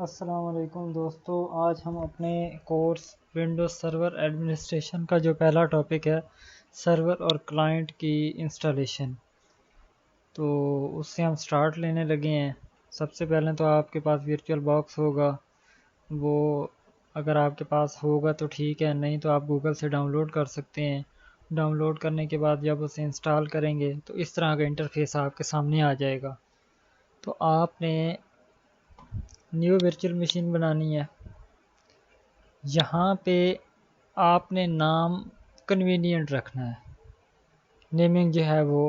अस्सलाम वालेकुम दोस्तों, आज हम अपने कोर्स विंडोज़ सर्वर एडमिनिस्ट्रेशन का जो पहला टॉपिक है सर्वर और क्लाइंट की इंस्टॉलेशन, तो उससे हम स्टार्ट लेने लगे हैं। सबसे पहले तो आपके पास वर्चुअल बॉक्स होगा, वो अगर आपके पास होगा तो ठीक है, नहीं तो आप गूगल से डाउनलोड कर सकते हैं। डाउनलोड करने के बाद जब उसे इंस्टॉल करेंगे तो इस तरह का इंटरफेस आपके सामने आ जाएगा। तो आपने न्यू वर्चुअल मशीन बनानी है। यहाँ पे आपने नाम कन्वीनियंट रखना है। नेमिंग जो है वो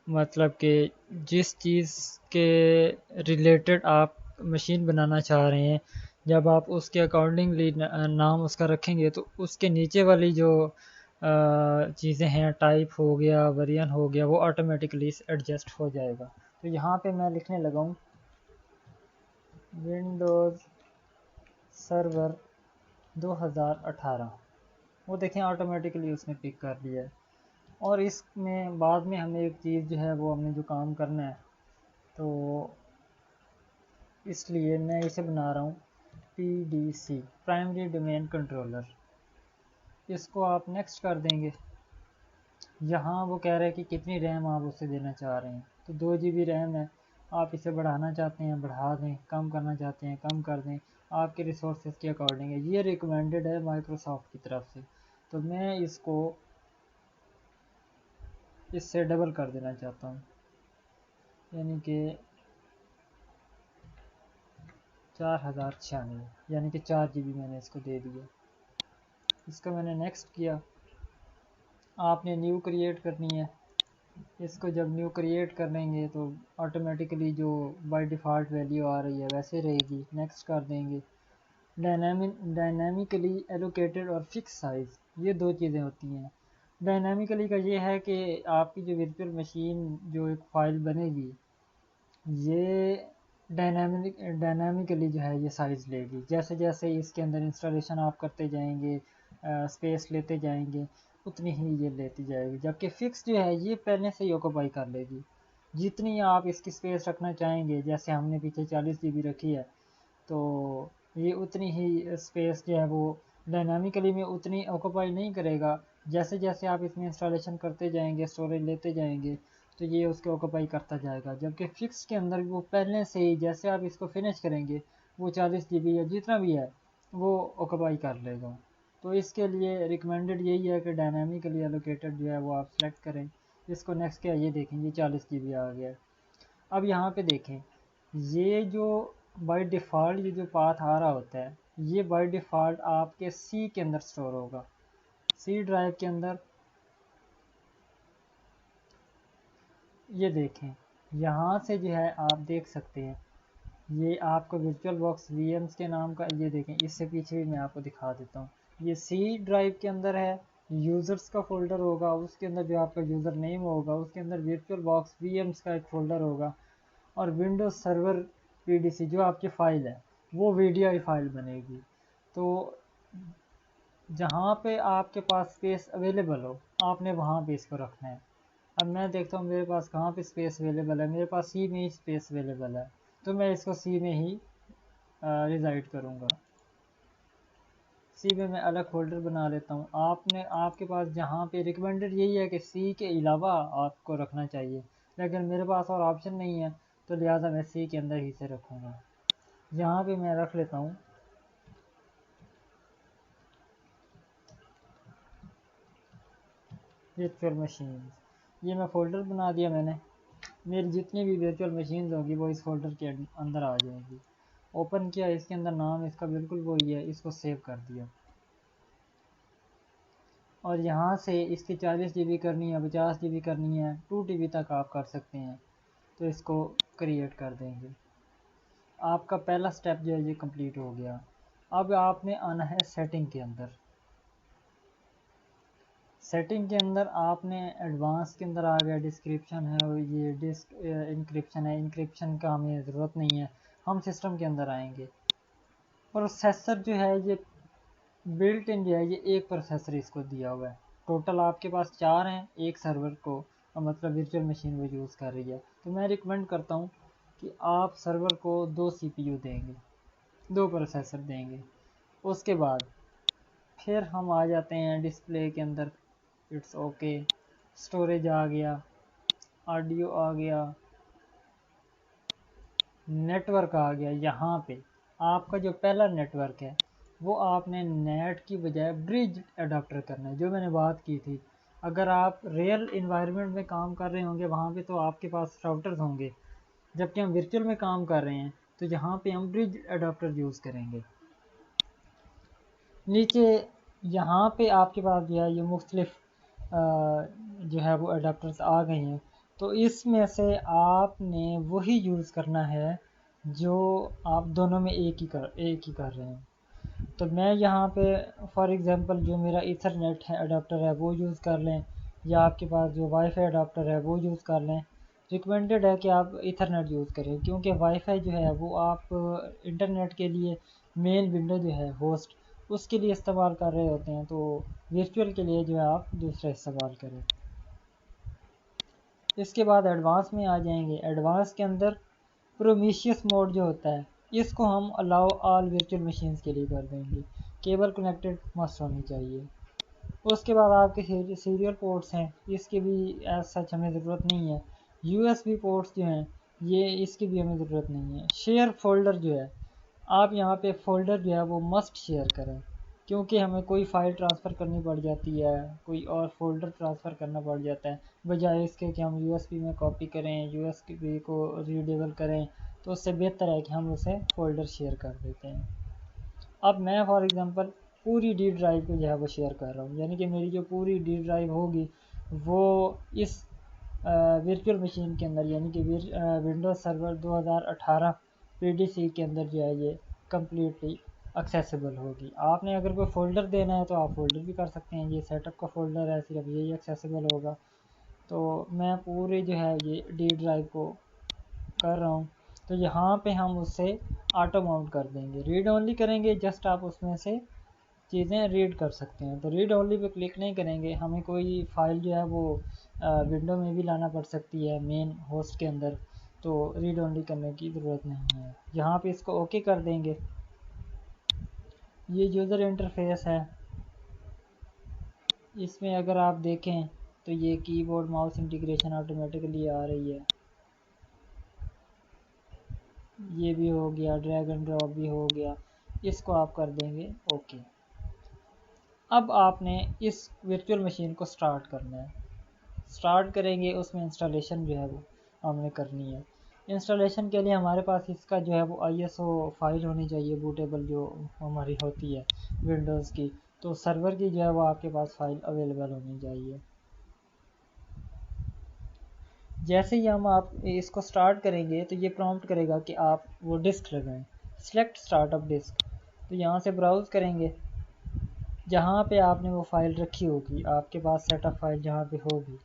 मतलब कि जिस चीज़ के रिलेटेड आप मशीन बनाना चाह रहे हैं, जब आप उसके अकॉर्डिंगली नाम उसका रखेंगे तो उसके नीचे वाली जो चीज़ें हैं, टाइप हो गया, वेरिएंट हो गया, वो ऑटोमेटिकली एडजस्ट हो जाएगा। तो यहाँ पे मैं लिखने लगा हूँ विंडोज़ सर्वर 2018। वो देखें ऑटोमेटिकली उसने पिक कर लिया है। और इसमें बाद में हमें एक चीज़ जो है वो हमने जो काम करना है, तो इसलिए मैं इसे बना रहा हूँ PDC, प्राइमरी डोमेन कंट्रोलर। इसको आप नेक्स्ट कर देंगे। यहाँ वो कह रहा है कि कितनी रैम आप उसे देना चाह रहे हैं, तो 2 GB रैम है। आप इसे बढ़ाना चाहते हैं बढ़ा दें, कम करना चाहते हैं कम कर दें, आपके रिसोर्सेज के अकॉर्डिंग है। ये रिकमेंडेड है माइक्रोसॉफ्ट की तरफ से, तो मैं इसको इससे डबल कर देना चाहता हूँ, यानी कि 4096, यानी कि 4 GB मैंने इसको दे दिया। इसका मैंने नेक्स्ट किया। आपने न्यू क्रिएट करनी है। इसको जब न्यू क्रिएट कर लेंगे तो ऑटोमेटिकली जो बाय डिफ़ॉल्ट वैल्यू आ रही है वैसे रहेगी। नेक्स्ट कर देंगे। डायनामिकली एलोकेटेड और फिक्स साइज़, ये दो चीज़ें होती हैं। डायनामिकली का ये है कि आपकी जो वर्चुअल मशीन जो एक फ़ाइल बनेगी, ये डायनामिकली जो है ये साइज़ लेगी। जैसे जैसे इसके अंदर इंस्टॉलेशन आप करते जाएंगे, स्पेस लेते जाएंगे, उतनी ही ये लेती जाएगी। जबकि फ़िक्स जो है ये पहले से ही ऑक्यूपाई कर लेगी। जितनी आप इसकी स्पेस रखना चाहेंगे, जैसे हमने पीछे 40 GB रखी है, तो ये उतनी ही स्पेस जो है वो डायनामिकली में उतनी ऑक्यूपाई नहीं करेगा। जैसे जैसे आप इसमें इंस्टॉलेशन करते जाएंगे, स्टोरेज लेते जाएंगे, तो ये उसको ऑक्यूपाई करता जाएगा। जबकि फिक्स के अंदर वो पहले से ही जैसे आप इसको फिनिश करेंगे, वो 40 GB या जितना भी है वो ऑक्यूपाई कर लेगा। तो इसके लिए रिकमेंडेड यही है कि डायनामिकली एलोकेटेड जो है वो आप सेलेक्ट करें। इसको नेक्स्ट किया, ये देखें ये 40 GB आ गया। अब यहाँ पे देखें, ये जो बाय डिफ़ॉल्ट ये जो पाथ आ रहा होता है, ये बाय डिफ़ॉल्ट आपके सी के अंदर स्टोर होगा, सी ड्राइव के अंदर। ये देखें, यहाँ से जो है आप देख सकते हैं, ये आपको वर्चुअल बॉक्स VMs के नाम का, ये देखें इससे पीछे भी मैं आपको दिखा देता हूँ। ये सी ड्राइव के अंदर है, यूज़र्स का फ़ोल्डर होगा, उसके अंदर जो आपका यूज़र नेम होगा, उसके अंदर वर्चुअल बॉक्स VMs का एक फ़ोल्डर होगा, और विंडोज़ सर्वर PDC जो आपकी फ़ाइल है वो VDI फाइल बनेगी। तो जहाँ पे आपके पास स्पेस अवेलेबल हो, आपने वहाँ पे इसको रखना है। अब मैं देखता हूँ मेरे पास कहाँ पे स्पेस अवेलेबल है, मेरे पास सी में ही स्पेस अवेलेबल है, तो मैं इसको सी में ही रिज़ाइड करूँगा। सी में मैं अलग फोल्डर बना लेता हूँ। आपके पास जहाँ पे रिकमेंडेड यही है कि सी के अलावा आपको रखना चाहिए, लेकिन मेरे पास और ऑप्शन नहीं है, तो लिहाजा मैं सी के अंदर ही से रखूँगा। यहाँ पे मैं रख लेता हूँ वर्चुअल मशीन। ये मैं फ़ोल्डर बना दिया मैंने। मेरी जितनी भी वर्चुअल मशीन्स होंगी वो इस फोल्डर के अंदर आ जाएंगी। ओपन किया, इसके अंदर नाम इसका बिल्कुल वही है, इसको सेव कर दिया। और यहाँ से इसकी 40 GB करनी है, 50 GB करनी है, 2 TB तक आप कर सकते हैं। तो इसको क्रिएट कर देंगे। आपका पहला स्टेप जो है ये कंप्लीट हो गया। अब आपने आना है सेटिंग के अंदर। सेटिंग के अंदर आपने एडवांस के अंदर आ गया, डिस्क्रिप्शन है, ये डिस्क इंक्रिप्शन है। इंक्रिप्शन का हमें ज़रूरत नहीं है, हम सिस्टम के अंदर आएंगे। प्रोसेसर जो है ये बिल्ट इन जो है, ये एक प्रोसेसर इसको दिया हुआ है। टोटल आपके पास 4 हैं, एक सर्वर को मतलब वर्चुअल मशीन वो यूज़ कर रही है। तो मैं रिकमेंड करता हूँ कि आप सर्वर को 2 CPU देंगे। 2 प्रोसेसर देंगे। उसके बाद फिर हम आ जाते हैं डिस्प्ले के अंदर। इट्स ओके, स्टोरेज आ गया, ऑडियो आ गया, नेटवर्क आ गया। यहाँ पे आपका जो पहला नेटवर्क है वो आपने नेट की बजाय ब्रिज अडाप्टर करना है, जो मैंने बात की थी। अगर आप रियल इन्वायरमेंट में काम कर रहे होंगे वहाँ पे तो आपके पास राउटर्स होंगे, जबकि हम वर्चुअल में काम कर रहे हैं तो यहाँ पे हम ब्रिज अडाप्टर यूज़ करेंगे। नीचे यहाँ पे आपके पास जो है ये मुख्तलिफ जो है वो अडाप्टर्स आ गए हैं, तो इसमें से आपने वही यूज़ करना है जो आप दोनों में एक ही कर रहे हैं। तो मैं यहाँ पे फॉर एग्ज़ाम्पल जो मेरा ईथरनेट है अडाप्टर है वो यूज़ कर लें, या आपके पास जो वाईफाई अडाप्टर है वो यूज़ कर लें। रिकमेंडेड है कि आप ईथरनेट यूज़ करें, क्योंकि वाईफाई जो है वो आप इंटरनेट के लिए मेन विंडो जो है होस्ट उसके लिए इस्तेमाल कर रहे होते हैं, तो वर्चुअल के लिए जो है आप दूसरा इस्तेमाल करें। इसके बाद एडवांस में आ जाएंगे। एडवांस के अंदर प्रोमीशियस मोड जो होता है इसको हम अलाउ ऑल वर्चुअल मशीन्स के लिए कर देंगे। केबल कनेक्टेड मस्ट होनी चाहिए। उसके बाद आपके सीरियल पोर्ट्स हैं, इसकी भी एज सच हमें ज़रूरत नहीं है। यूएसबी पोर्ट्स जो हैं ये इसकी भी हमें ज़रूरत नहीं है। शेयर फोल्डर जो है आप यहाँ पे फ़ोल्डर जो है वो मस्ट शेयर करें, क्योंकि हमें कोई फ़ाइल ट्रांसफ़र करनी पड़ जाती है, कोई और फ़ोल्डर ट्रांसफ़र करना पड़ जाता है, बजाय इसके कि हम यूएसबी में कॉपी करें, यूएसबी को रीडेबल करें, तो उससे बेहतर है कि हम उसे फ़ोल्डर शेयर कर देते हैं। अब मैं फॉर एग्ज़ाम्पल पूरी डी ड्राइव को जो है वो शेयर कर रहा हूँ, यानी कि मेरी जो पूरी डी ड्राइव होगी वो इस वर्चुअल मशीन के अंदर, यानी कि विंडोज़ सर्वर 2018 पीडीसी के अंदर जो है ये कम्प्लीटली एक्सेसिबल होगी। आपने अगर कोई फ़ोल्डर देना है तो आप फ़ोल्डर भी कर सकते हैं, ये सेटअप का फ़ोल्डर है, सिर्फ यही एक्सेसिबल होगा। तो मैं पूरी जो है ये डी ड्राइव को कर रहा हूँ, तो यहाँ पे हम उससे ऑटो माउंट कर देंगे। रीड ओनली करेंगे, जस्ट आप उसमें से चीज़ें रीड कर सकते हैं। तो रीड ओनली पे क्लिक नहीं करेंगे, हमें कोई फ़ाइल जो है वो विंडो में भी लाना पड़ सकती है मेन होस्ट के अंदर, तो रीड ओनली करने की ज़रूरत नहीं है। यहाँ पे इसको ओके कर देंगे। ये यूज़र इंटरफेस है, इसमें अगर आप देखें तो ये कीबोर्ड माउस इंटीग्रेशन ऑटोमेटिकली आ रही है, ये भी हो गया, ड्रैग एंड ड्रॉप भी हो गया, इसको आप कर देंगे ओके। अब आपने इस वर्चुअल मशीन को स्टार्ट करना है। स्टार्ट करेंगे, उसमें इंस्टॉलेशन जो है वो हमने करनी है। इंस्टॉलेशन के लिए हमारे पास इसका जो है वो ISO फाइल होनी चाहिए, बूटेबल जो हमारी होती है विंडोज़ की, तो सर्वर की जो है वो आपके पास फाइल अवेलेबल होनी चाहिए। जैसे ही हम आप इसको स्टार्ट करेंगे तो ये प्रॉम्प्ट करेगा कि आप वो डिस्क लगाएं, सिलेक्ट स्टार्टअप डिस्क। तो यहाँ से ब्राउज़ करेंगे, जहाँ पे आपने वो फाइल रखी होगी, आपके पास सेटअप फाइल जहाँ पे होगी,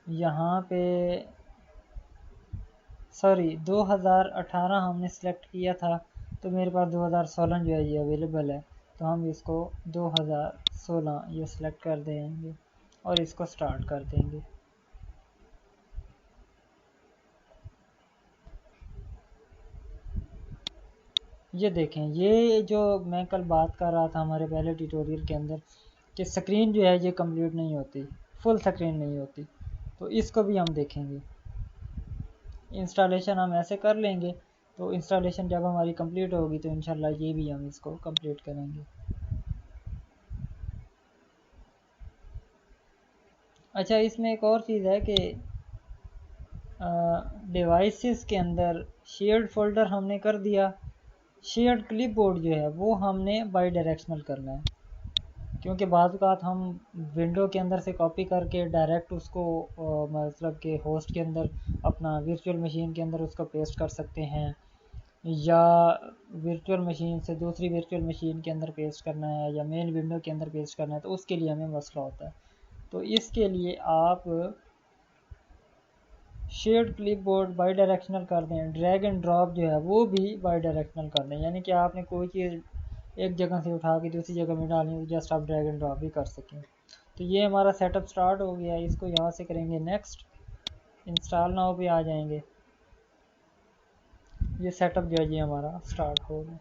यहाँ पे सॉरी 2018 हमने सेलेक्ट किया था, तो मेरे पास 2016 जो है ये अवेलेबल है, तो हम इसको 2016 ये सिलेक्ट कर देंगे और इसको स्टार्ट कर देंगे। ये देखें, ये जो मैं कल बात कर रहा था हमारे पहले ट्यूटोरियल के अंदर कि स्क्रीन जो है ये कंप्लीट नहीं होती, फुल स्क्रीन नहीं होती, तो इसको भी हम देखेंगे। इंस्टॉलेशन हम ऐसे कर लेंगे, तो इंस्टॉलेशन जब हमारी कंप्लीट होगी तो इंशाल्लाह ये भी हम इसको कंप्लीट करेंगे। अच्छा, इसमें एक और चीज़ है कि डिवाइसेस के अंदर शेयर्ड फोल्डर हमने कर दिया, शेयर्ड क्लिपबोर्ड जो है वो हमने बाई डायरेक्शनल करना है, क्योंकि बाज़ औक़ात हम विंडो के अंदर से कॉपी करके डायरेक्ट उसको मतलब कि होस्ट के अंदर अपना वर्चुअल मशीन के अंदर उसको पेस्ट कर सकते हैं, या वर्चुअल मशीन से दूसरी वर्चुअल मशीन के अंदर पेस्ट करना है, या मेन विंडो के अंदर पेस्ट करना है, तो उसके लिए हमें मसला होता है। तो इसके लिए आप शेयर्ड क्लिपबोर्ड बाई डायरेक्शनल कर दें, ड्रैग एंड ड्रॉप जो है वो भी बाई डायरेक्शनल कर दें, यानी कि आपने कोई चीज़ एक जगह से उठा के दूसरी जगह में डालनी है तो जस्ट आप ड्रैग एंड ड्रॉप भी कर सकें। तो ये हमारा सेटअप स्टार्ट हो गया है, इसको यहाँ से करेंगे नेक्स्ट। इंस्टॉल नाउ पे आ जाएंगे। ये सेटअप जो है ये हमारा स्टार्ट हो गया।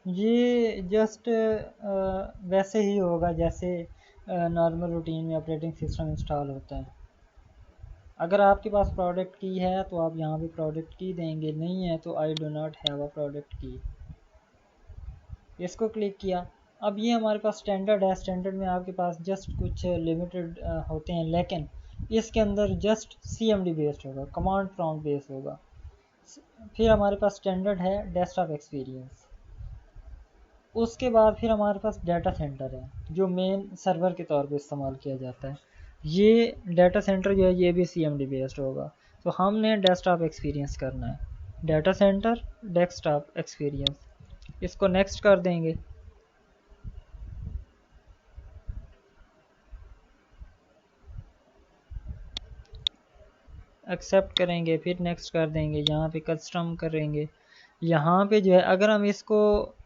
ये जस्ट वैसे ही होगा जैसे नॉर्मल रूटीन में ऑपरेटिंग सिस्टम इंस्टॉल होता है। अगर आपके पास प्रोडक्ट की है तो आप यहाँ पे प्रोडक्ट की देंगे, नहीं है तो I do not have a product की, इसको क्लिक किया। अब ये हमारे पास स्टैंडर्ड है। स्टैंडर्ड में आपके पास जस्ट कुछ लिमिटेड होते हैं, लेकिन इसके अंदर जस्ट CMD बेस्ड होगा, कमांड प्रॉम्प्ट बेस्ड होगा। फिर हमारे पास स्टैंडर्ड है डेस्कटॉप एक्सपीरियंस। उसके बाद फिर हमारे पास डाटा सेंटर है जो मेन सर्वर के तौर पे इस्तेमाल किया जाता है। ये डाटा सेंटर जो है ये भी CMD बेस्ड होगा। तो हमने डेस्कटॉप एक्सपीरियंस करना है, डाटा सेंटर डेस्कटॉप एक्सपीरियंस, इसको नेक्स्ट कर देंगे। एक्सेप्ट करेंगे, फिर नेक्स्ट कर देंगे, यहाँ पे कस्टम करेंगे। यहाँ पे जो है अगर हम इसको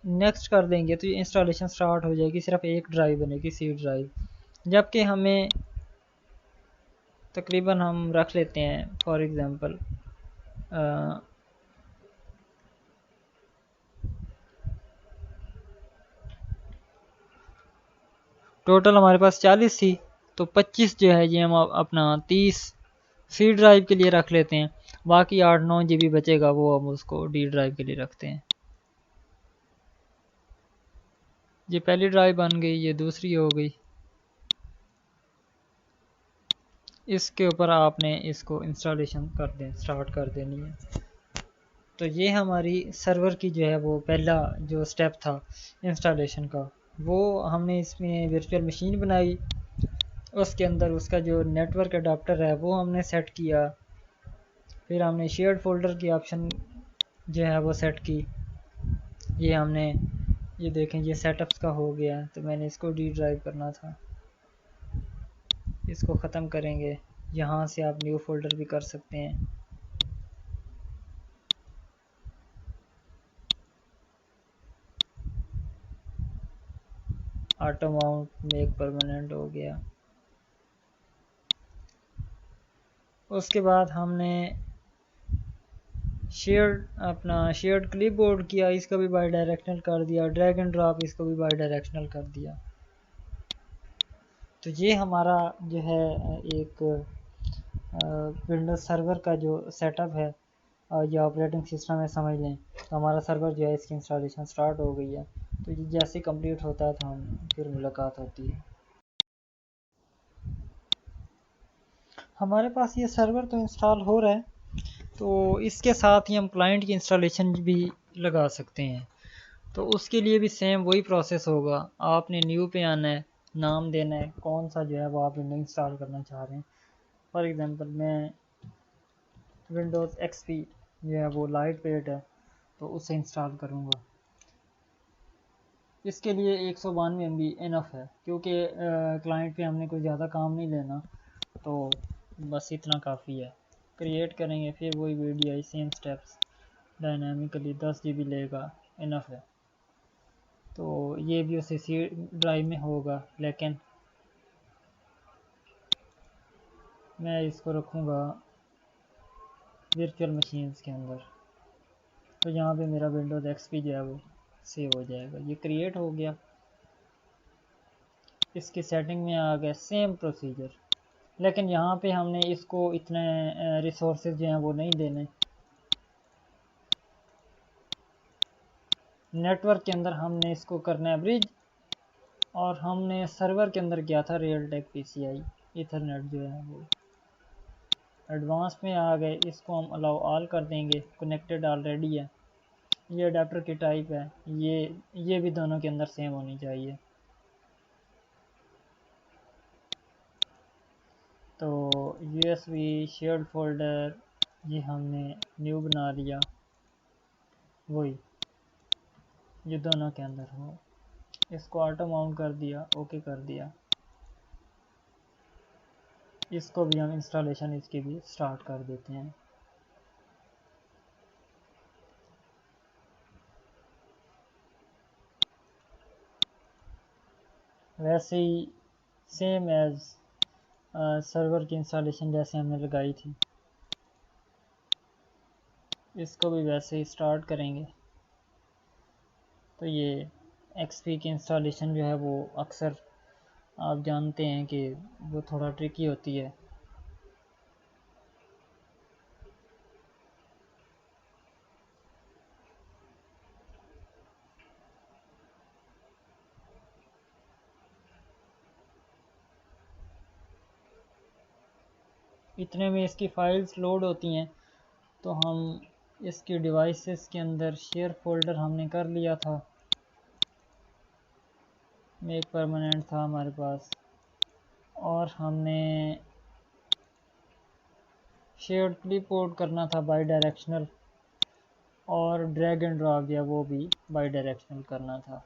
नेक्स्ट कर देंगे तो ये इंस्टॉलेशन स्टार्ट हो जाएगी, सिर्फ एक ड्राइव बनेगी C ड्राइव। जबकि हमें तकरीबन हम रख लेते हैं फॉर एग्ज़ाम्पल टोटल हमारे पास 40 थी, तो 25 जो है ये हम अपना 30 C ड्राइव के लिए रख लेते हैं। बाकी 8-9 GB बचेगा वो हम उसको D ड्राइव के लिए रखते हैं। ये पहली ड्राइव बन गई, ये दूसरी हो गई। इसके ऊपर आपने इसको इंस्टॉलेशन कर दें, स्टार्ट कर देनी है। तो ये हमारी सर्वर की जो है वो पहला जो स्टेप था इंस्टॉलेशन का, वो हमने इसमें वर्चुअल मशीन बनाई। उसके अंदर उसका जो नेटवर्क अडाप्टर है वो हमने सेट किया। फिर हमने शेयर्ड फोल्डर की ऑप्शन जो है वो सेट की। ये हमने ये देखें ये सेटअप्स का हो गया, तो मैंने इसको डी ड्राइव करना था, इसको ख़त्म करेंगे। यहाँ से आप न्यू फोल्डर भी कर सकते हैं। ऑटो माउंट मेक परमानेंट हो गया। उसके बाद हमने शेयर्ड क्लिपबोर्ड किया, इसको भी बाई डायरेक्शनल कर दिया। ड्रैग एंड ड्रॉप इसको भी बाई डायरेक्शनल कर दिया। तो ये हमारा जो है एक विंडोज सर्वर का जो सेटअप है या ऑपरेटिंग सिस्टम है समझ लें, तो हमारा सर्वर जो है इसकी इंस्टॉलेशन स्टार्ट हो गई है। तो ये जैसे कंप्लीट होता है तो हम फिर मुलाकात होती है। हमारे पास ये सर्वर तो इंस्टॉल हो रहा है, तो इसके साथ ही हम क्लाइंट की इंस्टॉलेशन भी लगा सकते हैं। तो उसके लिए भी सेम वही प्रोसेस होगा। आपने न्यू पे आना है, नाम देना है कौन सा जो है वो आप विंडो इंस्टॉल करना चाह रहे हैं। फॉर एग्ज़ाम्पल मैं विंडोज़ XP जो है वो लाइट वेट है तो उसे इंस्टॉल करूँगा। इसके लिए 192 MB इनफ है, क्योंकि क्लाइंट पे हमने कोई ज़्यादा काम नहीं लेना, तो बस इतना काफ़ी है। क्रिएट करेंगे, फिर वही VDI same steps, dynamically 10 GB लेगा, इनफ है। तो ये भी उसे C ड्राइव में होगा, लेकिन मैं इसको रखूँगा वर्चुअल मशीन्स के अंदर। तो यहाँ पे मेरा विंडोज़ XP जो है वो सेव हो जाएगा। ये क्रिएट हो गया, इसकी सेटिंग में आ गया सेम प्रोसीजर, लेकिन यहाँ पे हमने इसको इतने रिसोर्सेज जो हैं वो नहीं देने। नेटवर्क के अंदर हमने इसको करना है ब्रिज, और हमने सर्वर के अंदर किया था रियल टेक PCI इथरनेट जो है वो। एडवांस में आ गए, इसको हम अलाउ ऑल कर देंगे, कनेक्टेड ऑलरेडी है। ये अडाप्टर की टाइप है, ये भी दोनों के अंदर सेम होनी चाहिए। तो USB शेयर्ड फोल्डर ये हमने न्यू बना लिया, वही ये दोनों के अंदर हो। इसको ऑटो माउंट कर दिया, ओके कर दिया। इसको भी हम इंस्टॉलेशन इसकी भी स्टार्ट कर देते हैं। वैसे ही सेम एज सर्वर की इंस्टॉलेशन जैसे हमने लगाई थी, इसको भी वैसे ही स्टार्ट करेंगे। तो ये एक्सपी की इंस्टॉलेशन जो है वो अक्सर आप जानते हैं कि वो थोड़ा ट्रिकी होती है। इतने में इसकी फाइल्स लोड होती हैं, तो हम इसकी डिवाइसेस के अंदर शेयर फोल्डर हमने कर लिया था, एक परमानेंट था हमारे पास, और हमने शेयर्ड क्लिपबोर्ड करना था बाई डायरेक्शनल, और ड्रैग एंड ड्रॉप या वो भी बाई डायरेक्शनल करना था।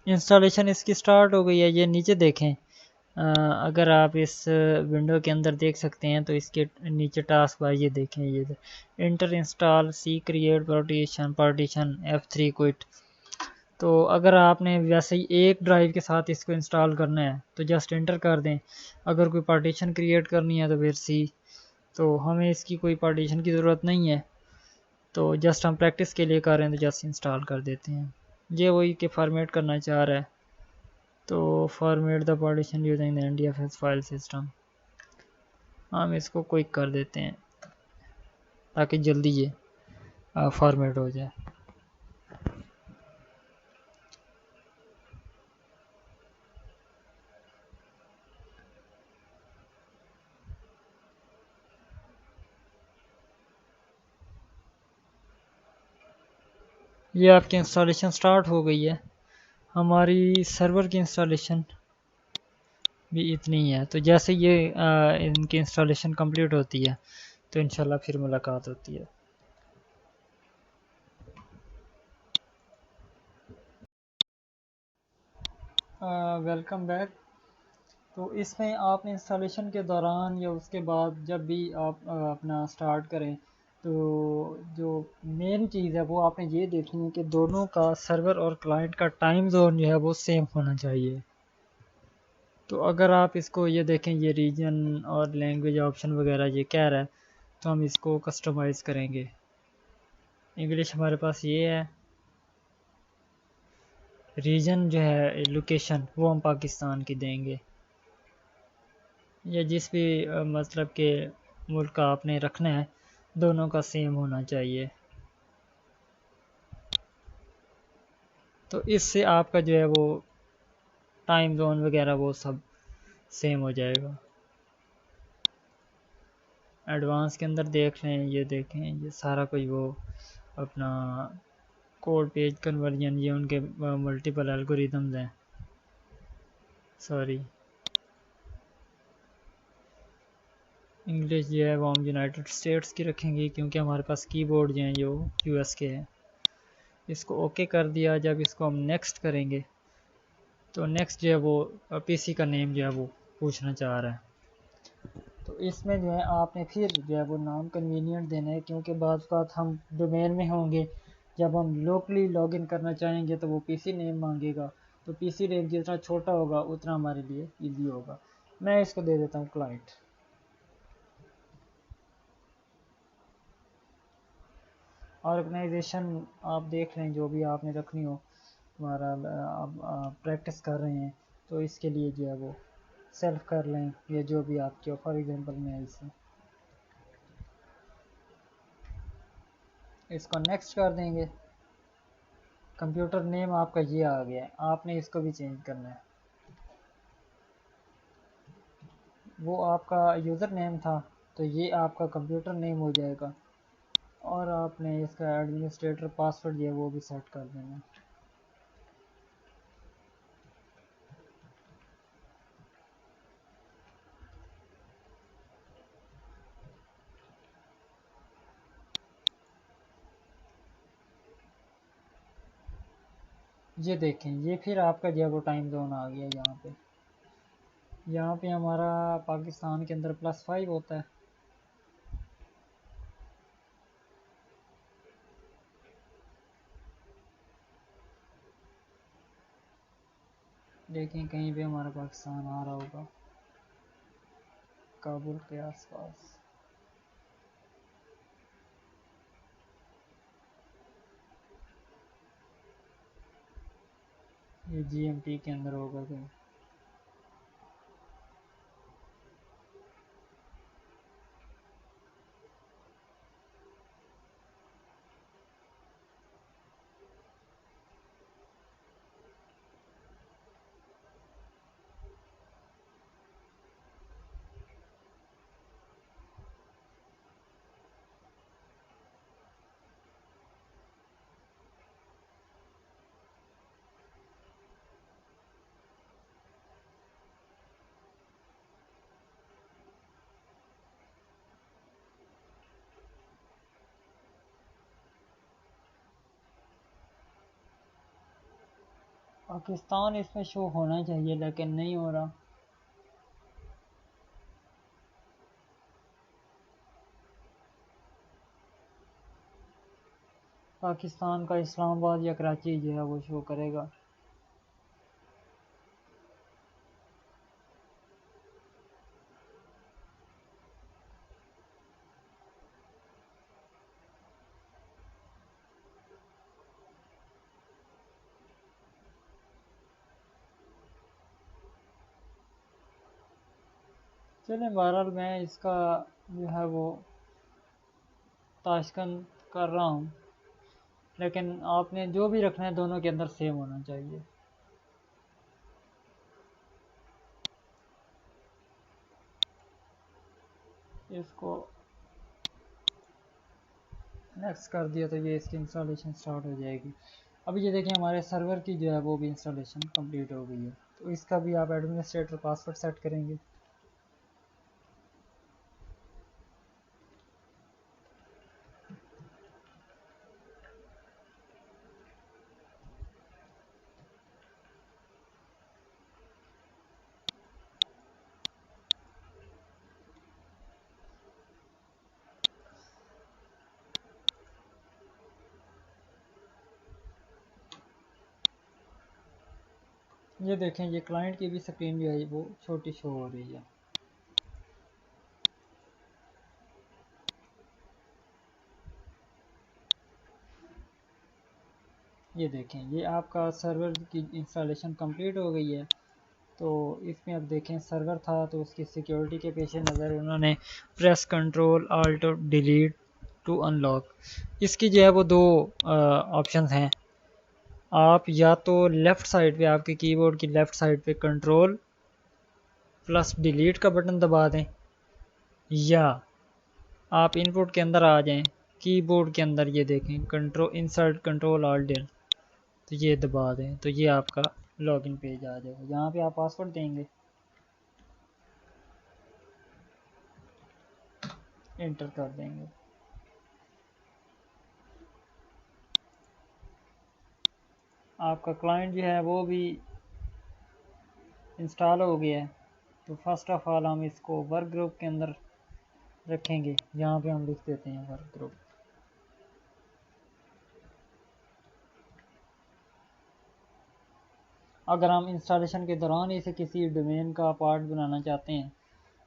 इंस्टॉलेशन इसकी स्टार्ट हो गई है, ये नीचे देखें। अगर आप इस विंडो के अंदर देख सकते हैं तो इसके नीचे टास्क बार ये देखें, ये इंटर इंस्टॉल सी क्रिएट पार्टीशन F3 क्विट। तो अगर आपने वैसे ही एक ड्राइव के साथ इसको इंस्टॉल करना है तो जस्ट इंटर कर दें। अगर कोई पार्टीशन क्रिएट करनी है तो फिर सी। तो हमें इसकी कोई पार्टीशन की ज़रूरत नहीं है, तो जस्ट हम प्रैक्टिस के लिए कर रहे हैं तो जस्ट इंस्टॉल कर देते हैं। ये वही कि फॉर्मेट करना चाह रहा है, तो format the partition using the NTFS file system, हम इसको क्विक कर देते हैं ताकि जल्दी ये फॉर्मेट हो जाए। ये आपकी इंस्टॉलेशन स्टार्ट हो गई है। हमारी सर्वर की इंस्टॉलेशन भी इतनी ही है, तो जैसे ये इनकी इंस्टॉलेशन कंप्लीट होती है तो इंशाल्लाह फिर मुलाकात होती है। Welcome back. तो इसमें आप इंस्टॉलेशन के दौरान या उसके बाद जब भी आप अपना स्टार्ट करें, तो जो मेन चीज़ है वो आपने ये देखनी है कि दोनों का सर्वर और क्लाइंट का टाइम जोन जो है वो सेम होना चाहिए। तो अगर आप इसको ये देखें, ये रीजन और लैंग्वेज ऑप्शन वगैरह ये कह रहा है, तो हम इसको कस्टमाइज़ करेंगे। इंग्लिश हमारे पास ये है, रीजन जो है लोकेशन वो हम पाकिस्तान की देंगे, या जिस भी मतलब के मुल्क का आपने रखना है दोनों का सेम होना चाहिए। तो इससे आपका जो है वो टाइम जोन वगैरह वो सब सेम हो जाएगा। एडवांस के अंदर देख लें, ये देखें, ये सारा कुछ वो अपना कोड पेज कन्वर्जन, ये उनके मल्टीपल एल्गोरिदम्स हैं। सॉरी, इंग्लिश जो है वो हम यूनाइटेड स्टेट्स की रखेंगे क्योंकि हमारे पास कीबोर्ड जो हैं जो US के हैं। इसको ओके कर दिया। जब इसको हम नेक्स्ट करेंगे तो नेक्स्ट जो है वो PC का नेम जो है वो पूछना चाह रहा है। तो इसमें जो है आपने फिर जो है वो नाम कन्वीनियंट देना है, क्योंकि बाज़ बात हम डोमेन में होंगे, जब हम लोकली लॉगिन करना चाहेंगे तो वो PC नेम मांगेगा। तो PC नेम जितना छोटा होगा उतना हमारे लिए इजी होगा। मैं इसको दे देता हूँ क्लाइंट। ऑर्गेनाइजेशन आप देख लें जो भी आपने रखनी हो, हमारा आप प्रैक्टिस कर रहे हैं तो इसके लिए जो है वो सेल्फ कर लें, या जो भी आपके हो। फॉर एग्जांपल मैं इसे इसको नेक्स्ट कर देंगे। कंप्यूटर नेम आपका ये आ गया है, आपने इसको भी चेंज करना है। वो आपका यूज़र नेम था तो ये आपका कंप्यूटर नेम हो जाएगा, और आपने इसका एडमिनिस्ट्रेटर पासवर्ड जो है वो भी सेट कर देना है। ये देखें, ये फिर आपका जो है वो टाइम जोन आ गया यहाँ पे हमारा पाकिस्तान के अंदर +5 होता है। देखें कहीं पे हमारा पाकिस्तान आ रहा होगा, काबुल के आसपास। ये GMT के अंदर होगा कहीं। पाकिस्तान इसमें शो होना चाहिए लेकिन नहीं हो रहा। पाकिस्तान का इस्लामाबाद या कराची जो है वो शो करेगा। चलें, बहरहाल मैं इसका जो है वो ताशकंद कर रहा हूँ, लेकिन आपने जो भी रखना है दोनों के अंदर सेम होना चाहिए। इसको नेक्स्ट कर दिया तो ये इसकी इंस्टॉलेशन स्टार्ट हो जाएगी। अभी ये देखें हमारे सर्वर की जो है वो भी इंस्टॉलेशन कंप्लीट हो गई है। तो इसका भी आप एडमिनिस्ट्रेटर पासवर्ड सेट करेंगे। ये देखें, ये क्लाइंट की भी स्क्रीन जो है वो छोटी शो हो रही है। ये देखें, ये आपका सर्वर की इंस्टॉलेशन कंप्लीट हो गई है। तो इसमें अब देखें, सर्वर था तो उसकी सिक्योरिटी के पेश नज़र उन्होंने प्रेस कंट्रोल आल्ट और डिलीट टू अनलॉक, इसकी जो है वो दो ऑप्शंस हैं। आप या तो लेफ़्ट साइड पे, आपके कीबोर्ड की लेफ़्ट साइड पे कंट्रोल प्लस डिलीट का बटन दबा दें, या आप इनपुट के अंदर आ जाएं, कीबोर्ड के अंदर ये देखें control insert control alt delete, तो ये दबा दें तो ये आपका लॉगिन पेज आ जाएगा। यहाँ पे आप पासवर्ड देंगे, एंटर कर देंगे। आपका क्लाइंट जो है वो भी इंस्टॉल हो गया है। तो फर्स्ट ऑफ ऑल हम इसको वर्क ग्रुप के अंदर रखेंगे। यहाँ पे हम लिख देते हैं वर्क ग्रुप। अगर हम इंस्टॉलेशन के दौरान इसे किसी डोमेन का पार्ट बनाना चाहते हैं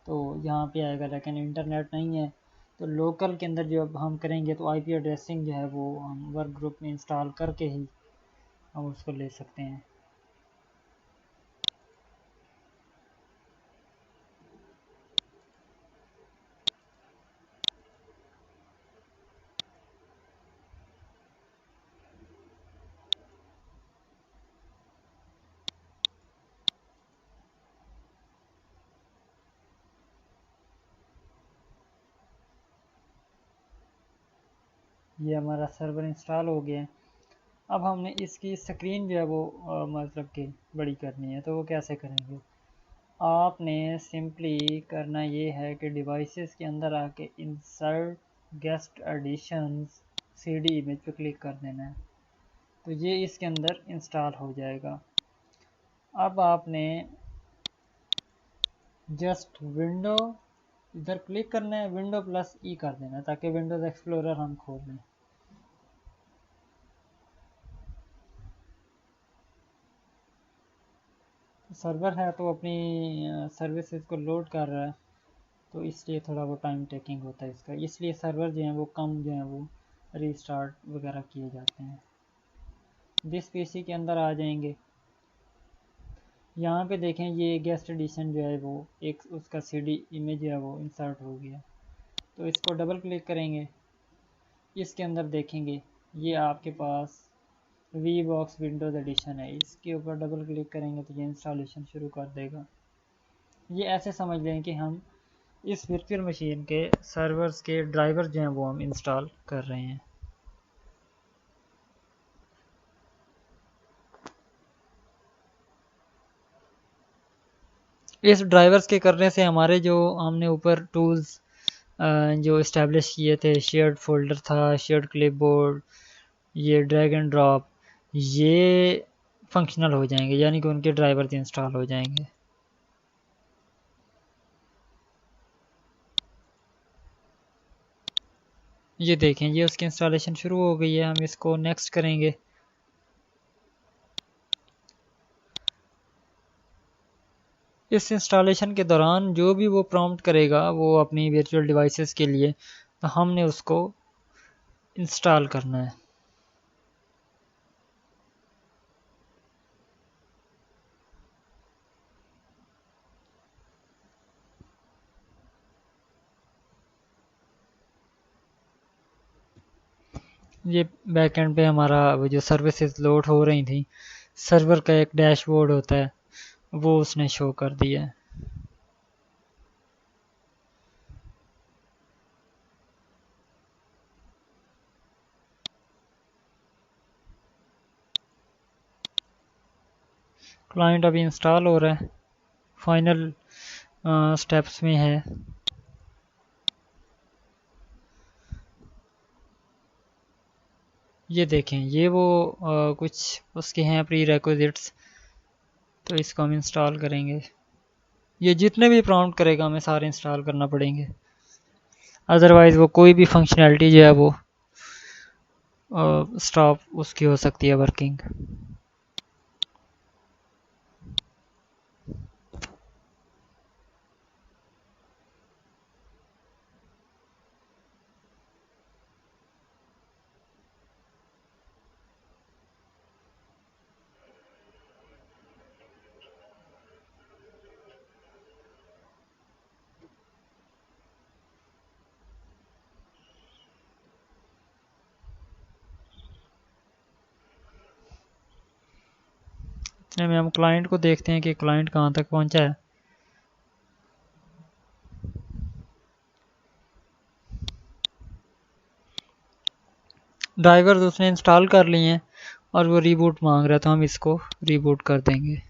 तो यहाँ पे आएगा, लेकिन इंटरनेट नहीं है तो लोकल के अंदर जब हम करेंगे तो आईपी एड्रेसिंग जो है वो हम वर्क ग्रुप में इंस्टॉल करके ही हम उसको ले सकते हैं। ये हमारा सर्वर इंस्टॉल हो गया है। अब हमने इसकी स्क्रीन जो है वो मतलब कि बड़ी करनी है, तो वो कैसे करेंगे? आपने सिंपली करना ये है कि डिवाइसेस के अंदर आके insert guest additions CD image पे क्लिक कर देना है। तो ये इसके अंदर इंस्टॉल हो जाएगा। अब आपने जस्ट विंडो इधर क्लिक करना है, विंडो प्लस ई कर देना ताकि विंडोज एक्सप्लोरर हम खोल लें। सर्वर है तो अपनी सर्विसेज को लोड कर रहा है, तो इसलिए थोड़ा वो टाइम टेकिंग होता है इसका, इसलिए सर्वर जो है वो कम जो है वो रीस्टार्ट वगैरह किए जाते हैं। दिस पीसी के अंदर आ जाएंगे, यहाँ पे देखें ये गेस्ट एडिशन जो है वो एक उसका सीडी इमेज है वो इंसर्ट हो गया। तो इसको डबल क्लिक करेंगे, इसके अंदर देखेंगे ये आपके पास वी बॉक्स विंडोज़ एडिशन है, इसके ऊपर डबल क्लिक करेंगे तो ये इंस्टॉलेशन शुरू कर देगा। ये ऐसे समझ लें कि हम इस वर्चुअल मशीन के सर्वर्स के ड्राइवर जो हैं वो हम इंस्टॉल कर रहे हैं। इस ड्राइवर्स के करने से हमारे जो हमने ऊपर टूल्स जो इस्टेब्लिश किए थे, शेयर्ड फोल्डर था, शेयर्ड क्लिपबोर्ड, ये ड्रैग एंड ड्रॉप, ये फंक्शनल हो जाएंगे, यानी कि उनके ड्राइवर्स इंस्टॉल हो जाएंगे। ये देखें ये उसकी इंस्टॉलेशन शुरू हो गई है। हम इसको नेक्स्ट करेंगे। इस इंस्टॉलेशन के दौरान जो भी वो प्रॉम्प्ट करेगा वो अपनी वर्चुअल डिवाइसेस के लिए, तो हमने उसको इंस्टॉल करना है। ये बैकएंड पे हमारा वो जो सर्विसेज लोड हो रही थी, सर्वर का एक डैशबोर्ड होता है वो उसने शो कर दिया है। क्लाइंट अभी इंस्टॉल हो रहा है, फाइनल स्टेप्स में है। ये देखें ये वो कुछ उसके हैं प्री रिक्विजिट्स, तो इसको हम इंस्टॉल करेंगे। ये जितने भी प्रॉम्प्ट करेगा हमें सारे इंस्टॉल करना पड़ेंगे, अदरवाइज़ वो कोई भी फंक्शनैलिटी जो है वो स्टॉप उसकी हो सकती है वर्किंग। इतने में हम क्लाइंट को देखते हैं कि क्लाइंट कहाँ तक पहुँचा है। ड्राइवर्स उसने इंस्टॉल कर लिए हैं और वो रीबूट मांग रहा है, तो हम इसको रीबूट कर देंगे।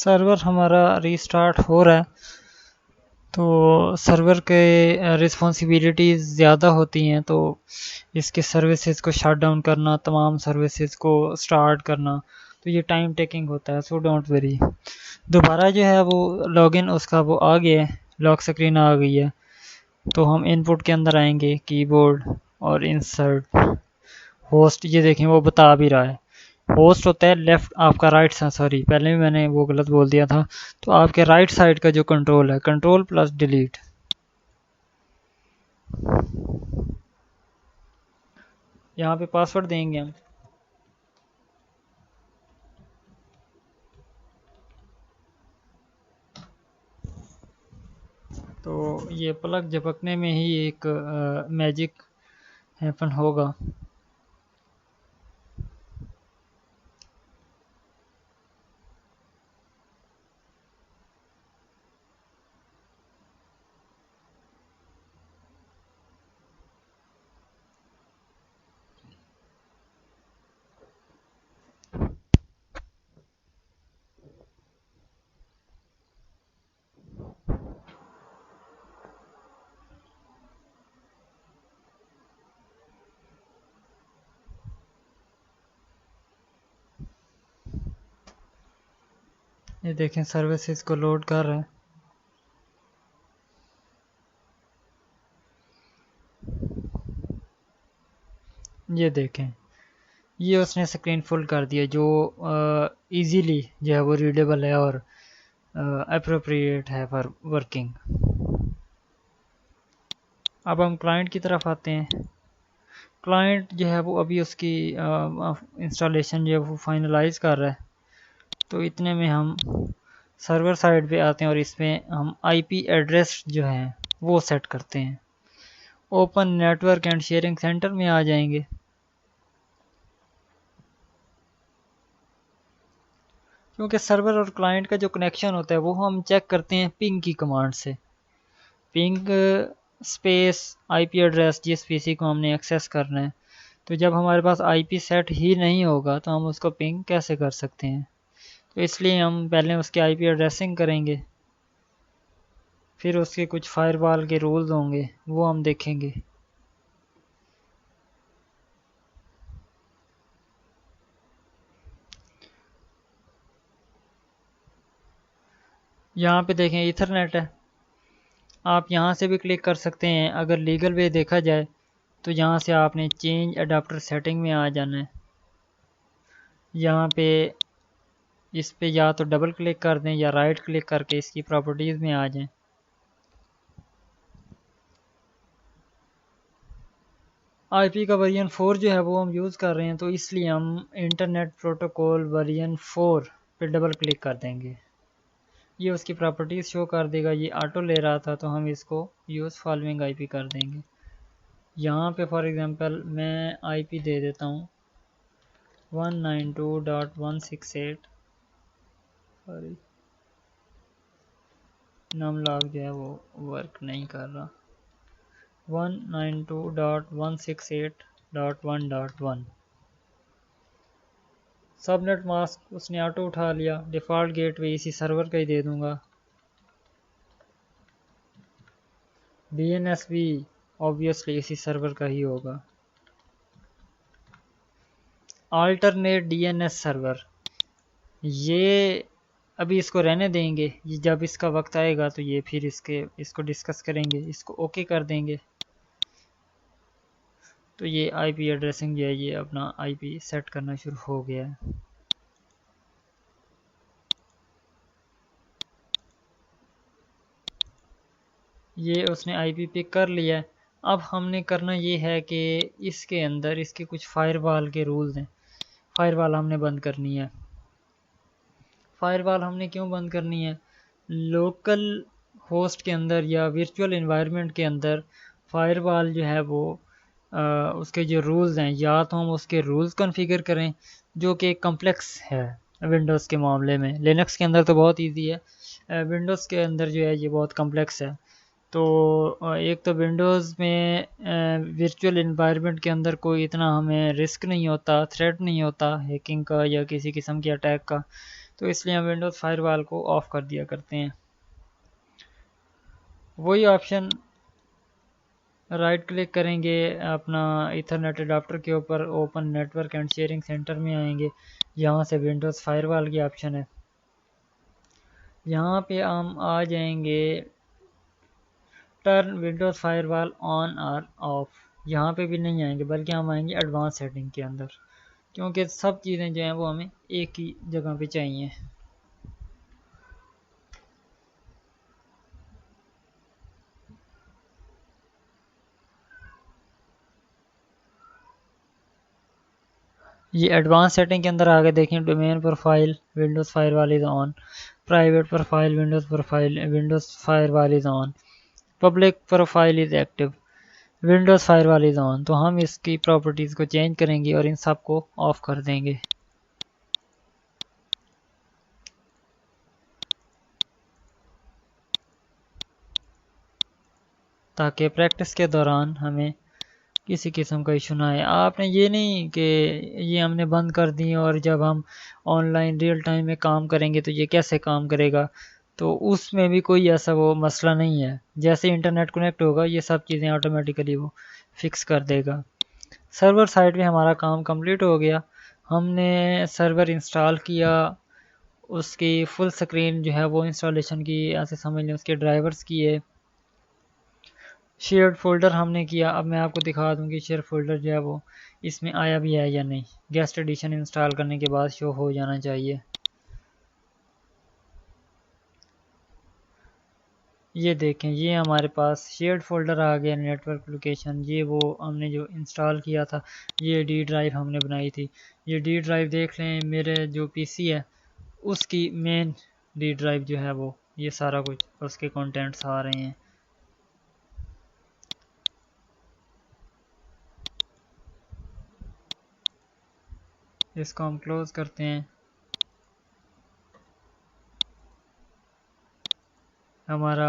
सर्वर हमारा रीस्टार्ट हो रहा है। तो सर्वर के रिस्पॉन्सिबिलिटीज़ ज़्यादा होती हैं, तो इसके सर्विसेज को शट डाउन करना, तमाम सर्विसेज को स्टार्ट करना, तो ये टाइम टेकिंग होता है। So don't worry. दोबारा जो है वो लॉगिन उसका वो आ गया है, लॉक स्क्रीन आ गई है। तो हम इनपुट के अंदर आएंगे, कीबोर्ड और इंसर्ट होस्ट। ये देखें वो बता भी रहा है होस्ट होता है लेफ्ट आपका राइट सा, सॉरी पहले भी मैंने वो गलत बोल दिया था। तो आपके राइट साइड का जो कंट्रोल है, कंट्रोल प्लस डिलीट। यहाँ पे पासवर्ड देंगे हम। तो ये पलक झपकने में ही एक मैजिक हैपन होगा। ये देखें सर्विसेज को लोड कर रहा है। ये देखें ये उसने स्क्रीन फुल कर दिया, जो इजीली जो है वो रीडेबल है और अप्रोप्रिएट है फॉर वर्किंग। अब हम क्लाइंट की तरफ आते हैं। क्लाइंट जो है वो अभी उसकी इंस्टॉलेशन जो है वो फाइनलाइज कर रहा है। तो इतने में हम सर्वर साइड पे आते हैं और इसमें हम आईपी एड्रेस जो है वो सेट करते हैं। Open network and sharing centre में आ जाएंगे। क्योंकि सर्वर और क्लाइंट का जो कनेक्शन होता है वो हम चेक करते हैं पिंग की कमांड से। पिंग स्पेस आईपी एड्रेस जिस पीसी को हमने एक्सेस करना है। तो जब हमारे पास आईपी सेट ही नहीं होगा तो हम उसको पिंग कैसे कर सकते हैं। तो इसलिए हम पहले उसके आईपी एड्रेसिंग करेंगे, फिर उसके कुछ फायरवॉल के रूल्स होंगे वो हम देखेंगे। यहाँ पे देखें ईथरनेट है। आप यहाँ से भी क्लिक कर सकते हैं। अगर लीगल वे देखा जाए तो यहाँ से आपने चेंज अडाप्टर सेटिंग में आ जाना है। यहाँ पे इस पे या तो डबल क्लिक कर दें या राइट क्लिक करके इसकी प्रॉपर्टीज़ में आ जाएं। आईपी का वर्जन 4 जो है वो हम यूज़ कर रहे हैं, तो इसलिए हम इंटरनेट प्रोटोकॉल वर्जन 4 पे डबल क्लिक कर देंगे। ये उसकी प्रॉपर्टीज़ शो कर देगा। ये ऑटो ले रहा था तो हम इसको यूज़ फॉलोइंग आईपी कर देंगे। यहाँ पे फॉर एग्जांपल मैं आईपी दे देता हूँ 192.168। सॉरी नम लॉग जो है वो वर्क नहीं कर रहा। 192.168.1.1 सबनेट मास्क उसने ऑटो उठा लिया। डिफ़ॉल्ट गेटवे इसी सर्वर का ही दे दूंगा। डीएनएस भी ऑब्वियसली इसी सर्वर का ही होगा। अल्टरनेट डीएनएस सर्वर, ये अभी इसको रहने देंगे। ये जब इसका वक्त आएगा तो ये फिर इसको डिस्कस करेंगे। इसको ओके कर देंगे। तो ये आईपी एड्रेसिंग जो है ये अपना आईपी सेट करना शुरू हो गया है। ये उसने आईपी पिक कर लिया है। अब हमने करना ये है कि इसके अंदर इसके कुछ फायरवॉल के रूल्स हैं। फायरवॉल हमने बंद करनी है। फायरवॉल हमने क्यों बंद करनी है? लोकल होस्ट के अंदर या वर्चुअल एनवायरनमेंट के अंदर फायरवॉल जो है वो उसके जो रूल्स हैं, या तो हम उसके रूल्स कॉन्फ़िगर करें जो कि कम्प्लेक्स है। विंडोज़ के मामले में लिनक्स के अंदर तो बहुत इजी है, विंडोज़ के अंदर जो है ये बहुत कम्प्लेक्स है। तो एक तो विंडोज़ में वर्चुअल एनवायरनमेंट के अंदर कोई इतना हमें रिस्क नहीं होता, थ्रेट नहीं होता हैकिंग का या किसी किस्म के अटैक का। तो इसलिए हम विंडोज़ फायरवॉल को ऑफ़ कर दिया करते हैं। वही ऑप्शन राइट क्लिक करेंगे अपना ईथरनेट अडाप्टर के ऊपर, open network and sharing centre में आएंगे, यहाँ से विंडोज़ फायरवॉल की ऑप्शन है, यहाँ पे हम आ जाएंगे टर्न विंडोज़ फायरवॉल ऑन और ऑफ। यहाँ पे भी नहीं आएंगे बल्कि हम आएंगे एडवांस सेटिंग के अंदर, क्योंकि सब चीज़ें जो हैं वो हमें एक ही जगह पे चाहिए। ये एडवांस सेटिंग के अंदर आगे देखें, domain profile Windows firewall is on, private profile Windows firewall is on, public profile is active, Windows firewall is on. तो हम इसकी प्रॉपर्टीज़ को चेंज करेंगे और इन सब को ऑफ कर देंगे। ताकि प्रैक्टिस के दौरान हमें किसी किस्म का इशू ना आए। आपने ये नहीं कि ये हमने बंद कर दी और जब हम ऑनलाइन रियल टाइम में काम करेंगे तो ये कैसे काम करेगा, तो उसमें भी कोई ऐसा वो मसला नहीं है। जैसे इंटरनेट कनेक्ट होगा ये सब चीज़ें ऑटोमेटिकली वो फिक्स कर देगा। सर्वर साइड में हमारा काम कंप्लीट हो गया, हमने सर्वर इंस्टॉल किया, उसकी फुल स्क्रीन जो है वो इंस्टॉलेशन की, ऐसे समझ लें उसके ड्राइवर्स किए, शेयर्ड फोल्डर हमने किया। अब मैं आपको दिखा दूँ कि शेयर फोल्डर जो है वो इसमें आया भी है या नहीं। गेस्ट एडिशन इंस्टॉल करने के बाद शो हो जाना चाहिए। ये देखें, ये हमारे पास शेयर्ड फोल्डर आ गया, नेटवर्क लोकेशन, ये वो हमने जो इंस्टॉल किया था, ये डी ड्राइव हमने बनाई थी। ये डी ड्राइव देख लें, मेरे जो पीसी है उसकी मेन डी ड्राइव जो है वो, ये सारा कुछ उसके कंटेंट्स आ रहे हैं। इसको हम क्लोज करते हैं। हमारा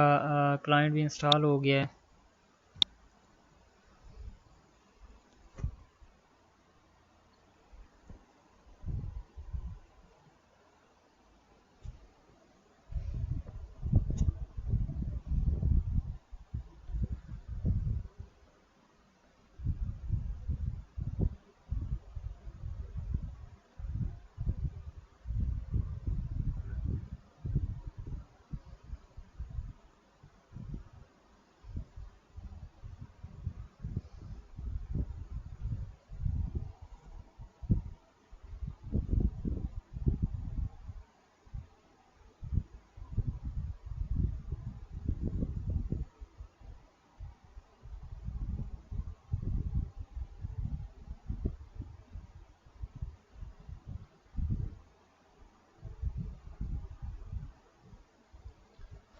क्लाइंट भी इंस्टॉल हो गया है।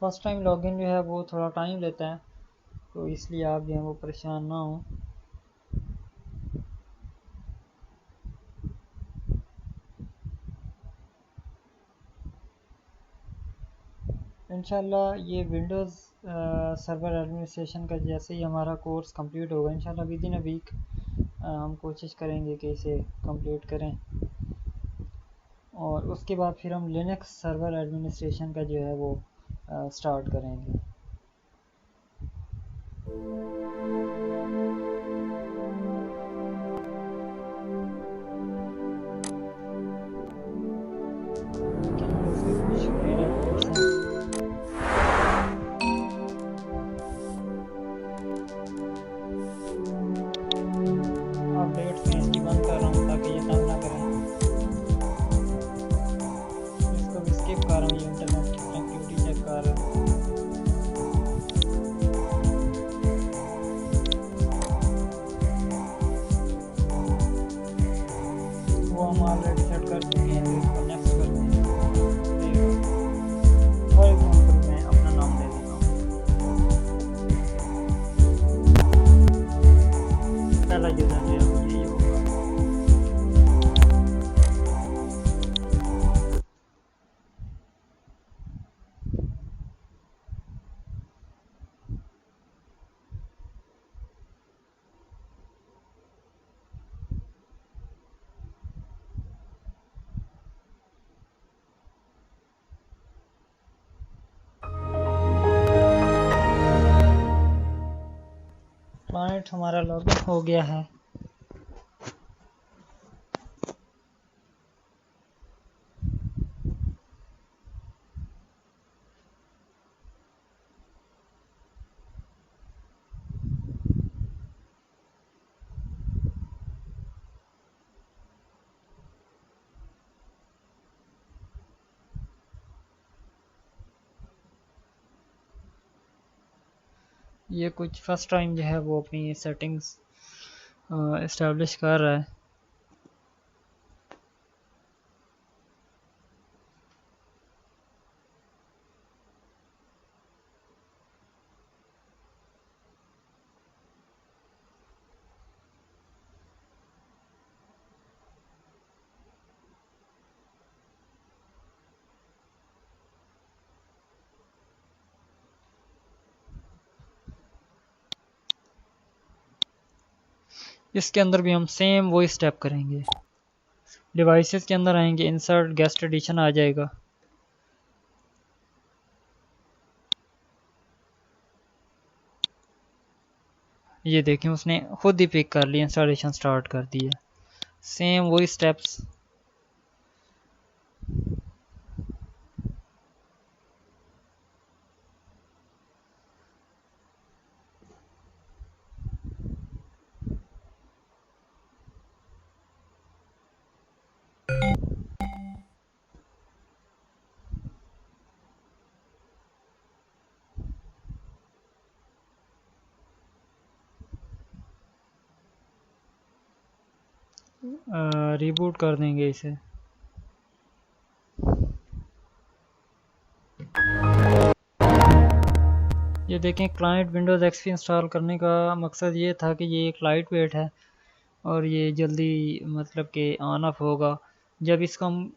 फर्स्ट टाइम लॉगिन जो है वो थोड़ा टाइम लेता है, तो इसलिए आप जो है वो परेशान ना हो। इंशाल्लाह ये विंडोज़ सर्वर एडमिनिस्ट्रेशन का जैसे ही हमारा कोर्स कंप्लीट होगा, इंशाल्लाह विद इन अ वीक हम कोशिश करेंगे कि इसे कंप्लीट करें, और उसके बाद फिर हम लिनक्स सर्वर एडमिनिस्ट्रेशन का जो है वो स्टार्ट करेंगे। राइट, हमारा लॉगिन हो गया है। ये कुछ फर्स्ट टाइम जो है वो अपनी सेटिंग्स इस्टेब्लिश कर रहा है। इसके अंदर भी हम सेम वही स्टेप करेंगे। डिवाइसेस के अंदर आएंगे, इंसर्ट गेस्ट एडिशन आ जाएगा। ये देखें उसने खुद ही पिक कर लिया, इंस्टॉलेशन स्टार्ट कर दिया। सेम वही स्टेप्स। रिबूट कर देंगे इसे। ये देखें, क्लाइंट विंडोज़ एक्सपी इंस्टॉल करने का मकसद ये था कि ये एक लाइट वेट है और ये जल्दी मतलब कि ऑन ऑफ होगा। जब इसको हम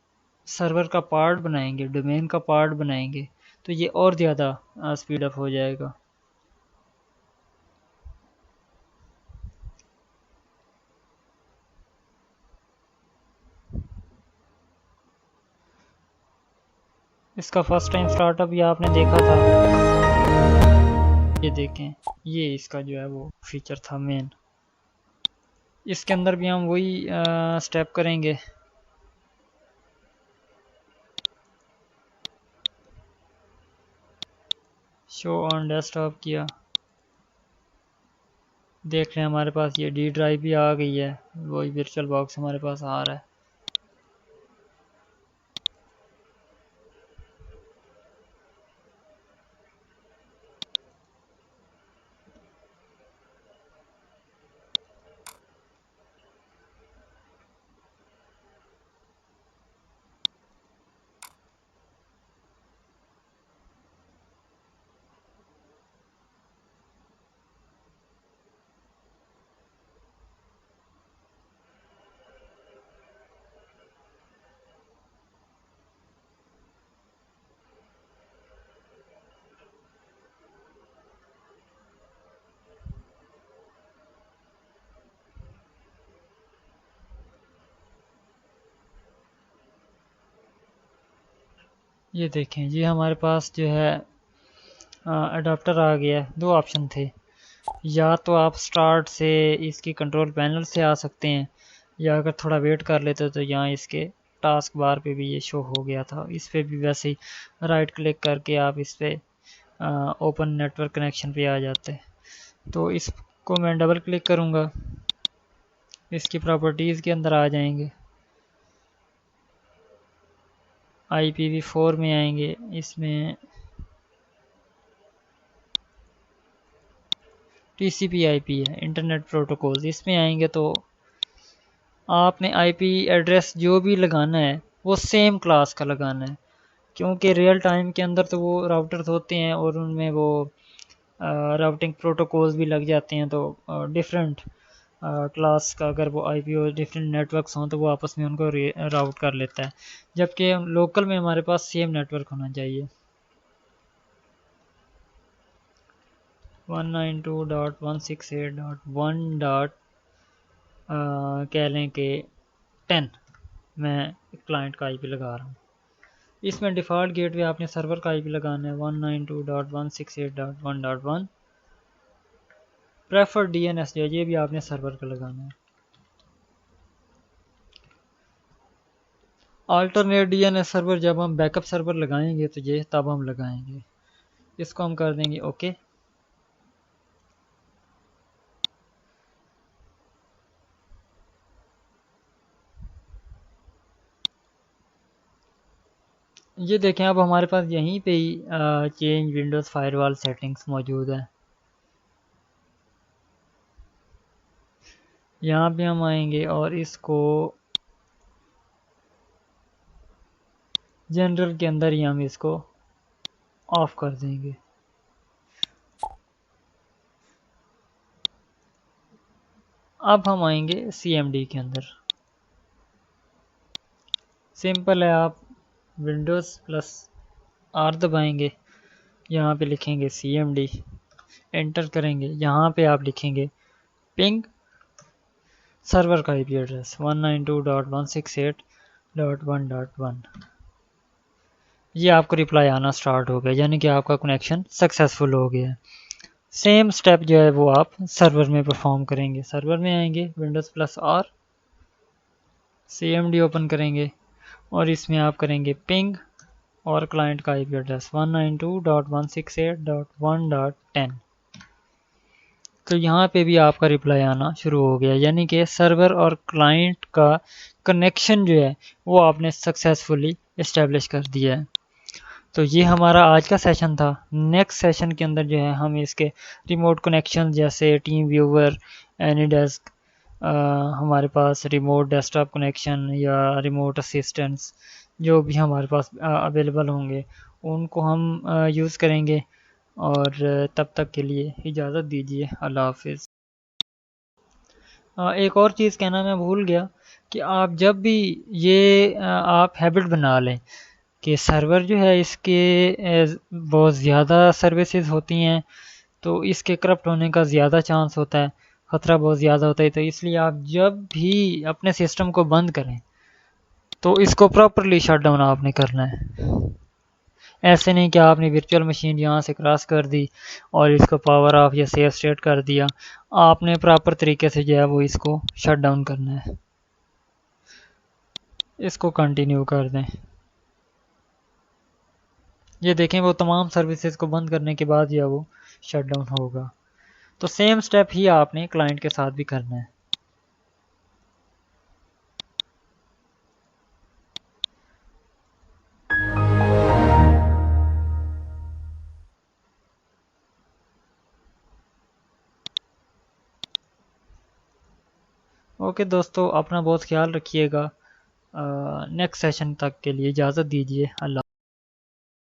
सर्वर का पार्ट बनाएंगे, डोमेन का पार्ट बनाएंगे, तो ये और ज़्यादा स्पीड अप हो जाएगा। इसका फर्स्ट टाइम स्टार्टअप ये आपने देखा था। ये देखें, ये इसका जो है वो फीचर था मेन। इसके अंदर भी हम वही स्टेप करेंगे। शो ऑन डेस्कटॉप किया, देख लें हमारे पास ये डी ड्राइव भी आ गई है, वही वर्चुअल बॉक्स हमारे पास आ रहा है। ये देखें, ये हमारे पास जो है अडाप्टर आ गया है। दो ऑप्शन थे, या तो आप स्टार्ट से इसकी कंट्रोल पैनल से आ सकते हैं, या अगर थोड़ा वेट कर लेते तो यहाँ इसके टास्क बार पे भी ये शो हो गया था। इस पे भी वैसे ही राइट क्लिक करके आप इस पे ओपन नेटवर्क कनेक्शन पे आ जाते। तो इसको मैं डबल क्लिक करूँगा, इसकी प्रॉपर्टीज़ के अंदर आ जाएंगे, IPv4 में आएंगे, इसमें TCP/IP है, इंटरनेट प्रोटोकॉल। इसमें आएंगे तो आपने IP एड्रेस जो भी लगाना है वो सेम क्लास का लगाना है, क्योंकि रियल टाइम के अंदर तो वो राउटर्स होते हैं और उनमें वो राउटिंग प्रोटोकॉल्स भी लग जाते हैं। तो डिफरेंट क्लास का अगर वो IP और डिफरेंट नेटवर्क्स हों तो वो आपस में उनको राउट कर लेता है, जबकि लोकल में हमारे पास सेम नेटवर्क होना चाहिए। 192.168.1 कह लें कि 10 मैं क्लाइंट का IP लगा रहा हूँ। इसमें डिफ़ॉल्ट गेटवे आपने सर्वर का IP लगाना है 192.168.1.1। प्रेफर डीएनएस जो है ये भी आपने सर्वर का लगाना है। अल्टरनेट डीएनएस सर्वर जब हम बैकअप सर्वर लगाएंगे तो ये तब हम लगाएंगे। इसको हम कर देंगे ओके। ये देखें अब हमारे पास यहीं पे ही चेंज विंडोज़ फायरवॉल सेटिंग्स मौजूद है। यहाँ पे हम आएंगे और इसको जनरल के अंदर ही हम इसको ऑफ कर देंगे। अब हम आएंगे CMD के अंदर। सिंपल है, आप विंडोज़ प्लस R दबाएंगे, यहाँ पे लिखेंगे CMD, एंटर करेंगे, यहाँ पे आप लिखेंगे पिंग सर्वर का IP एड्रेस 192.168.1.1। ये आपको रिप्लाई आना स्टार्ट हो गया, यानी कि आपका कनेक्शन सक्सेसफुल हो गया है। सेम स्टेप जो है वो आप सर्वर में परफॉर्म करेंगे। सर्वर में आएंगे, Windows plus R, CMD open करेंगे और इसमें आप करेंगे पिंग और क्लाइंट का IP एड्रेस 192.168.1.10। तो यहाँ पे भी आपका रिप्लाई आना शुरू हो गया, यानी कि सर्वर और क्लाइंट का कनेक्शन जो है वो आपने सक्सेसफुली इस्टेब्लिश कर दिया है। तो ये हमारा आज का सेशन था। नेक्स्ट सेशन के अंदर जो है हम इसके रिमोट कनेक्शन जैसे टीम व्यूवर, एनीडेस्क, हमारे पास रिमोट डेस्कटॉप कनेक्शन या रिमोट असिस्टेंट्स जो भी हमारे पास अवेलेबल होंगे उनको हम यूज़ करेंगे। और तब तक के लिए इजाज़त दीजिए, अल्लाह हाफिज़। एक और चीज़ कहना मैं भूल गया कि आप जब भी ये आप हैबिट बना लें कि सर्वर जो है इसके बहुत ज़्यादा सर्विसेज होती हैं तो इसके करप्ट होने का ज़्यादा चांस होता है, ख़तरा बहुत ज़्यादा होता है। तो इसलिए आप जब भी अपने सिस्टम को बंद करें तो इसको प्रॉपरली शट डाउन आपने करना है। ऐसे नहीं कि आपने वर्चुअल मशीन यहाँ से क्रॉस कर दी और इसको पावर ऑफ या सेव स्टेट कर दिया। आपने प्रॉपर तरीके से जो है वो इसको शट डाउन करना है। इसको कंटिन्यू कर दें। ये देखें वो तमाम सर्विसेज को बंद करने के बाद या वो शट डाउन होगा। तो सेम स्टेप ही आपने क्लाइंट के साथ भी करना है। ओके दोस्तों, अपना बहुत ख्याल रखिएगा। नेक्स्ट सेशन तक के लिए इजाज़त दीजिए। अल्लाह।